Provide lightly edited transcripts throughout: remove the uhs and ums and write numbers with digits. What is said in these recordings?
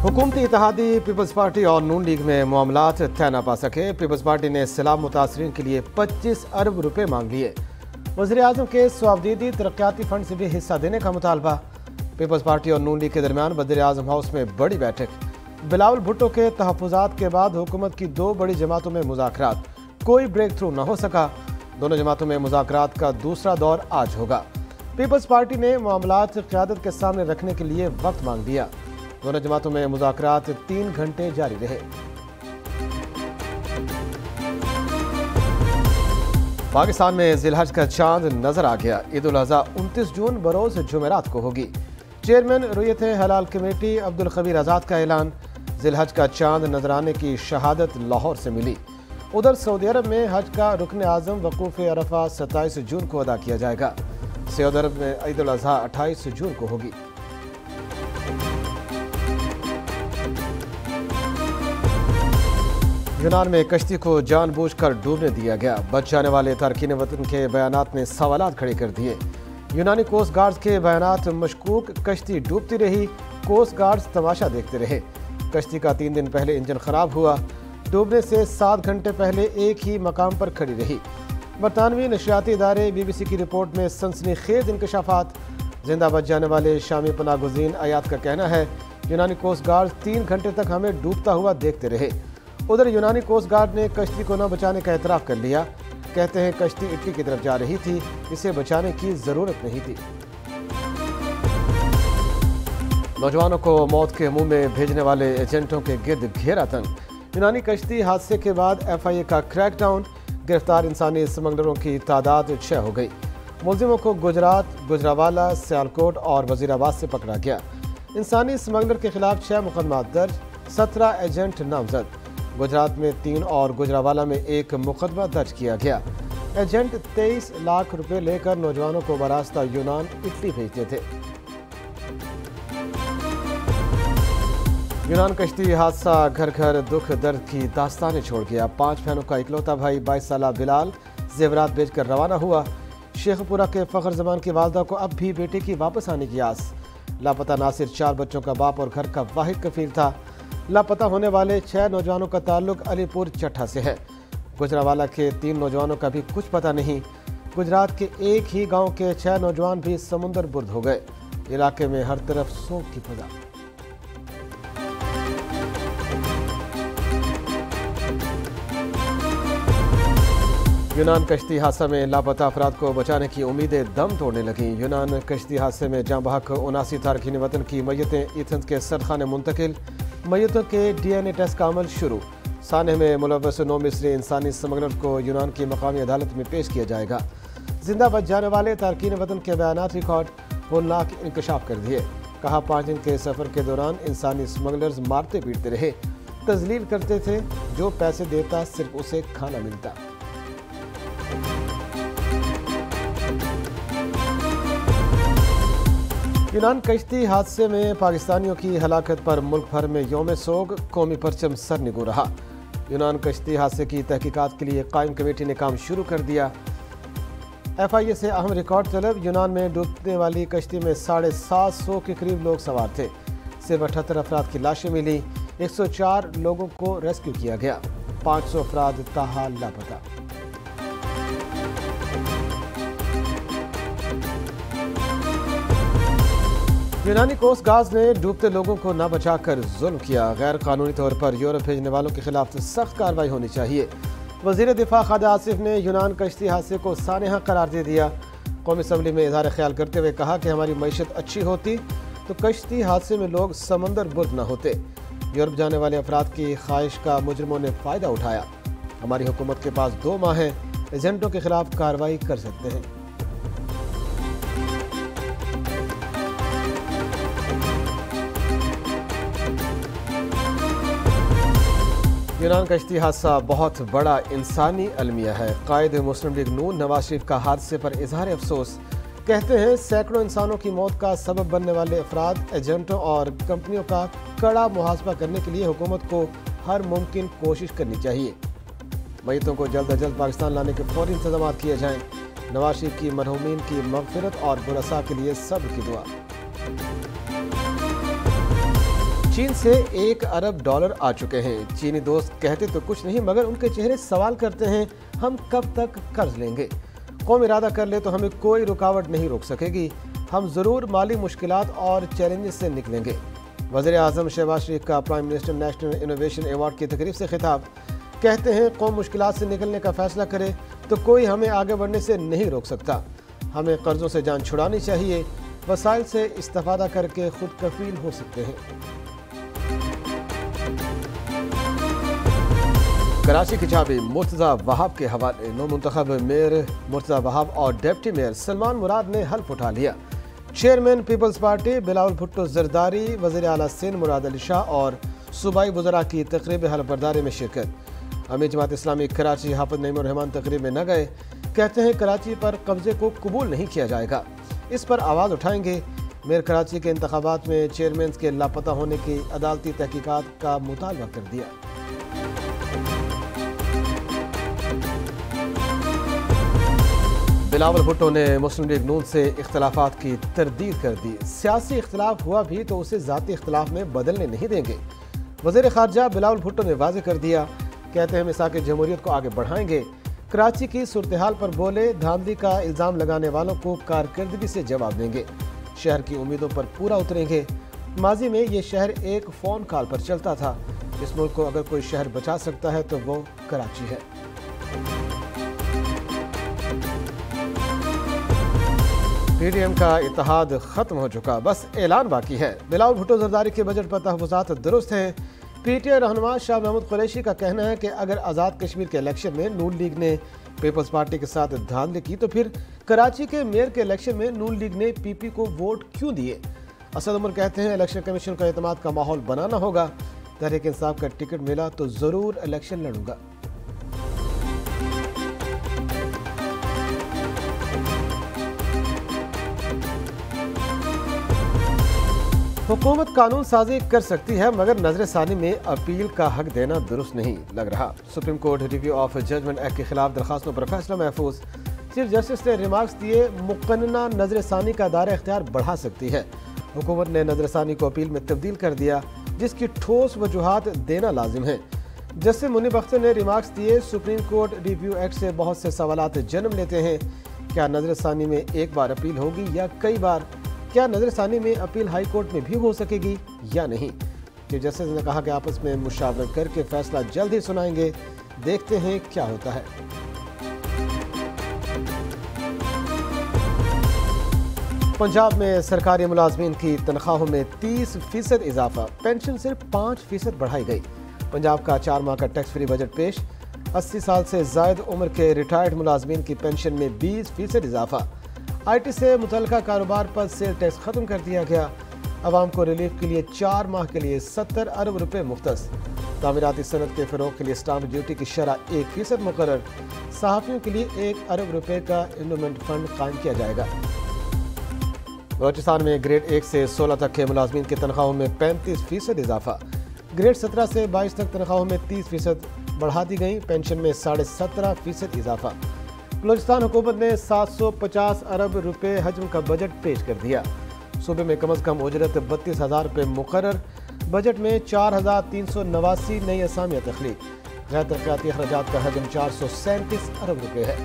हुकूमती इत्तेहादी peoples party और नून league में मामलात तय न पा सके। पीपल्स पार्टी ने सैलाब मुतासरीन के लिए 25 अरब रुपए मांग लिए। वज़ीर-ए-आज़म के स्वाबदीदी तरक्याती फंड से भी हिस्सा देने का मुतालबा। पीपल्स पार्टी और नून लीग के दरमियान वज़ीर-ए-आज़म हाउस में बड़ी बैठक। बिलावल भुट्टो के तहफ़्फ़ुज़ात के बाद हुकूमत की दो बड़ी जमातों में मुज़ाकरात, कोई ब्रेक थ्रू न हो सका। दोनों जमातों में मुज़ाकरात का दूसरा दौर आज होगा। पीपल्स पार्टी ने मामलात क़यादत के सामने रखने के लिए वक्त मांग दिया। दोनों जमातों में मुज़ाकरात 3 घंटे जारी रहे। पाकिस्तान में ज़िलहज का चांद नजर आ गया। ईद उल अज़हा 29 जून बरोज़ जुमेरात को होगी। चेयरमैन रुयत हलाल कमेटी अब्दुल खबीर आज़ाद का ऐलान। ज़िलहज का चांद नजर आने की शहादत लाहौर से मिली। उधर सऊदी अरब में हज का रुकन आज़म वकूफ़ अरफा 27 जून को अदा किया जाएगा। सऊदी अरब में ईद उल अज़हा 28 जून को होगी। यूनान में कश्ती को जानबूझकर डूबने दिया गया। बच जाने वाले तारकीन वतन के बयानात ने सवालात खड़े कर दिए। यूनानी कोस्ट गार्ड्स के बयानात मशकूक, कश्ती डूबती रही, कोस्ट गार्ड्स तमाशा देखते रहे। कश्ती का 3 दिन पहले इंजन खराब हुआ। डूबने से 7 घंटे पहले एक ही मकाम पर खड़ी रही। बरतानवी नशरियाती इदारे BBC की रिपोर्ट में सनसनीखेज इंकशाफात। जिंदा बच जाने वाले शामी पनागुज़ीन अयात का कहना है, यूनानी कोस्ट गार्ड 3 घंटे तक हमें डूबता हुआ देखते रहे। उधर यूनानी कोस्ट गार्ड ने कश्ती को न बचाने का एतराफ़ कर लिया। कहते हैं कश्ती इटली की तरफ जा रही थी, इसे बचाने की ज़रूरत नहीं थी। नौजवानों को मौत के मुंह में भेजने वाले एजेंटों के गिर्द घेरा तंग। यूनानी कश्ती हादसे के बाद FIA का क्रैकडाउन। गिरफ्तार इंसानी स्मगलरों की तादाद 6 हो गई। मुलजिमों को गुजरात, गुजरावाला, सियालकोट और वज़ीराबाद से पकड़ा गया। इंसानी स्मगलर के खिलाफ 6 मुकदमा दर्ज, 17 एजेंट नामजद। गुजरात में 3 और गुजरावाला में 1 मुकदमा दर्ज किया गया। एजेंट 23 लाख रुपए लेकर नौजवानों को बरास्ता यूनान, इटली भेजते थे। यूनान कश्ती हादसा घर घर दुख दर्द की दास्तानें छोड़ गया। 5 बहनों का इकलौता भाई 22 साला बिलाल जेवरात बेचकर रवाना हुआ। शेखपुरा के फ़ख्र ज़मान की वालदा को अब भी बेटे की वापस आने की आस। लापता नासिर 4 बच्चों का बाप और घर का वाहिद कफील था। लापता होने वाले 6 नौजवानों का ताल्लुक अलीपुर चट्ठा से है। गुजरावाला के 3 नौजवानों का भी कुछ पता नहीं। गुजरात के एक ही गांव के 6 नौजवान भी समुंदर बुर्द हो गए। इलाके में हर तरफ शोक की फजा। यूनान कश्ती हादसा में लापता अफराद को बचाने की उम्मीदें दम तोड़ने लगीं। यूनान कश्ती हादसे में जाँ बहक 79 तारकीन वतन की मैयतें एथेंस के सरखाने मुंतकिल। मैयतों के DNA टेस्ट का अमल शुरू। सानह में मुलव्वस 9 मिस्री इंसानी स्मगलर को यूनान की मकामी अदालत में पेश किया जाएगा। जिंदा बच जाने वाले तारकीन वतन के बयानात रिकॉर्ड होलनाक इंकशाफ कर दिए। कहा 5 दिन के सफ़र के दौरान इंसानी स्मगलर्स मारते पीटते रहे, तजलील करते थे। जो पैसे देता सिर्फ उसे खाना मिलता। यूनान कश्ती हादसे में पाकिस्तानियों की हलाकत पर मुल्क भर में यौम सोग, कौमी परचम सर निगो रहा। यूनान कश्ती हादसे की तहकीकात के लिए कायम कमेटी ने काम शुरू कर दिया। FIA से अहम रिकॉर्ड तलब। यूनान में डूबने वाली कश्ती में 750 के करीब लोग सवार थे। सिर्फ 78 अफराद की लाशें मिली। 104 लोगों को रेस्क्यू किया गया। 500 अफराद ताहाल लापता। यूनानी कोस्ट गार्ड्स ने डूबते लोगों को न बचाकर जुल्म किया। गैर कानूनी तौर पर यूरोप भेजने वालों के खिलाफ सख्त कार्रवाई होनी चाहिए। वज़ीर दिफा खालिद आसिफ ने यूनान कश्ती हादसे को सानहा करार दे दिया। कौमी असम्बली में इज़हार ख्याल करते हुए कहा कि हमारी मईशत अच्छी होती तो कश्ती हादसे में लोग समंदर बुर्द न होते। यूरोप जाने वाले अफराद की ख्वाहिश का मुजरिमों ने फ़ायदा उठाया। हमारी हुकूमत के पास 2 माह हैं, एजेंटों के खिलाफ कार्रवाई कर सकते हैं। यूनान कश्ती हादसा बहुत बड़ा इंसानी अलमिया है। कायद मुस्लिम लीग नून नवाज शरीफ का हादसे पर इजहार अफसोस। कहते हैं सैकड़ों इंसानों की मौत का सबब बनने वाले अफराद, एजेंटों और कंपनियों का कड़ा मुहासबा करने के लिए हुकूमत को हर मुमकिन कोशिश करनी चाहिए। मैयतों को जल्द अज जल्द पाकिस्तान लाने के फौरी इंतजाम किए जाएँ। नवाज शरीफ की मरहूमीन की मगफिरत और बुरसा के लिए सब्र की दुआ। चीन से $1 अरब आ चुके हैं। चीनी दोस्त कहते तो कुछ नहीं मगर उनके चेहरे सवाल करते हैं, हम कब तक कर्ज लेंगे? कौम इरादा कर ले तो हमें कोई रुकावट नहीं रोक सकेगी। हम ज़रूर माली मुश्किलात और चैलेंजेस से निकलेंगे। वज़ीर आज़म शहबाज शरीफ का prime minister national innovation award की तकरीब से खिताब। कहते हैं कौम मुश्किलात से निकलने का फैसला करे तो कोई हमें आगे बढ़ने से नहीं रोक सकता। हमें कर्जों से जान छुड़ानी चाहिए, वसाइल से इस्तेफादा करके खुद कफील हो सकते हैं। कराची की चाबी मुर्तज़ा वहाब के हवाले। नौ मुंतखब मेयर मुर्तज़ा वहाब और डिप्टी मेयर सलमान मुराद ने हल्फ उठा लिया। Chairman Peoples Party Bilawal Bhutto Zardari, वज़ीर आला सिंध मुराद अली शाह और सूबाई वज़रा की तकरीब हल्फ बर्दारी में शिरकत। अमीर जमात इस्लामी कराची हाफिज नईमुर रहमान तकरीब में न गए। कहते हैं कराची पर कब्जे को कबूल नहीं किया जाएगा, इस पर आवाज़ उठाएंगे। मेयर कराची के इंतखाबात में चेयरमैन के लापता होने की अदालती तहकीकात का मुतालबा कर दिया। बिलावल भुट्टो ने मुस्लिम लीग नून से इख्तलाफात की तरदीद कर दी। सियासी इख्तलाफ हुआ भी तो उसे ज़ाती इख्तलाफ में बदलने नहीं देंगे। वज़ीर ख़ारजा बिलावल भुट्टो ने वाज़ेह कर दिया। कहते हैं मिसाक जमहूरियत को आगे बढ़ाएंगे। कराची की सूरत हाल पर बोले, धांधली का इल्ज़ाम लगाने वालों को कारकर्दगी से जवाब देंगे। शहर की उम्मीदों पर पूरा उतरेंगे। माजी में ये शहर एक फ़ोन कॉल पर चलता था। इस मुल्क को अगर कोई शहर बचा सकता है तो वो कराची है। पीडीएम का इत्तेहाद खत्म हो चुका, बस ऐलान बाकी है। बिलावल भुट्टो जरदारी के बजट पर तहफ़्फ़ुज़ात दुरुस्त हैं। पीटीआई रहनुमा शाह महमूद कुरैशी का कहना है कि अगर आज़ाद कश्मीर के इलेक्शन में नून लीग ने पीपल्स पार्टी के साथ धांधली की तो फिर कराची के मेयर के इलेक्शन में नून लीग ने पीपी को वोट क्यों दिए? असद उमर कहते हैं इलेक्शन कमीशन को एतमाद का माहौल बनाना होगा। तहरीक इंसाफ का टिकट मिला तो ज़रूर इलेक्शन लड़ूंगा। हुकूमत कानून साजी कर सकती है मगर नजर सानी में अपील का हक देना दुरुस्त नहीं लग रहा। Supreme Court review of judgment act के खिलाफ दरखास्तों पर फैसला महफूज। चीफ जस्टिस ने रिमार्क्स दिए, मुकन्ना नजर सानी का दायरा इख्तियार बढ़ा सकती है। हुकूमत ने नजर सानी को अपील में तब्दील कर दिया, जिसकी ठोस वजूहात देना लाजिम है। जस्टिस मुनीब अख्तर ने रिमार्क्स दिए, सुप्रीम कोर्ट रिव्यू एक्ट से बहुत से सवालात जन्म लेते हैं। क्या नजर सानी में एक बार अपील होगी या कई बार? क्या नजर सानी में अपील हाई कोर्ट में भी हो सकेगी या नहीं? चीफ जस्टिस ने कहा कि आपस में मुशावरत करके फैसला जल्द ही सुनाएंगे। देखते हैं क्या होता है। पंजाब में सरकारी मुलाजमीन की तनख्वाहों में 30% इजाफा, पेंशन सिर्फ 5% बढ़ाई गई। पंजाब का 4 माह का टैक्स फ्री बजट पेश। 80 साल से जायद उम्र के रिटायर्ड मुलाजमीन की पेंशन में 20% इजाफा। IT से मुतल्लिका कारोबार पर सेल टैक्स खत्म कर दिया गया। अवाम को रिलीफ के लिए 4 माह के लिए 70 अरब रुपए मुख्तस। तामीराती सनत के फ़रोग़ के लिए स्टाम्प ड्यूटी की शरह 1% मुकर्रर। सहाफ़ियों के लिए 1 अरब रुपए का एंडोमेंट फंड कायम किया जाएगा। बलूचिस्तान में ग्रेड 1 से 16 तक के मुलाजमीन की तनख्वाहों में 35% इजाफा। ग्रेड 17 से 22 तक तनख्वाहों में 30% बढ़ा दी गई। पेंशन में 17.5% इजाफा। बलूचिस्तान हुकूमत ने 750 अरब रुपए हजम का बजट पेश कर दिया। सूबे में कम अज़ कम उजरत 32,000 रुपये मुकर्रर। बजट में 4,389 नई असामियाँ तख्लीक। गैर तरक्याती अखराजात का हजम 437 अरब रुपये है।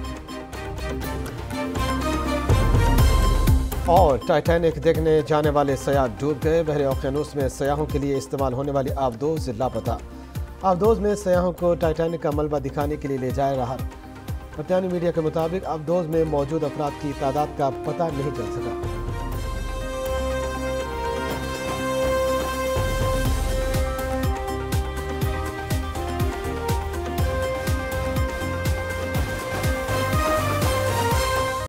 और टाइटैनिक देखने जाने वाले सयाह डूब गए। बहरे ओकेनूस में सयाहों के लिए इस्तेमाल होने वाली आबदोज लापता। आबदोज में सयाहों को टाइटैनिक का मलबा दिखाने के लिए ले जाया रहा। बरतानी मीडिया के मुताबिक आबदोज में मौजूद अफराद की तादाद का पता नहीं चल सका।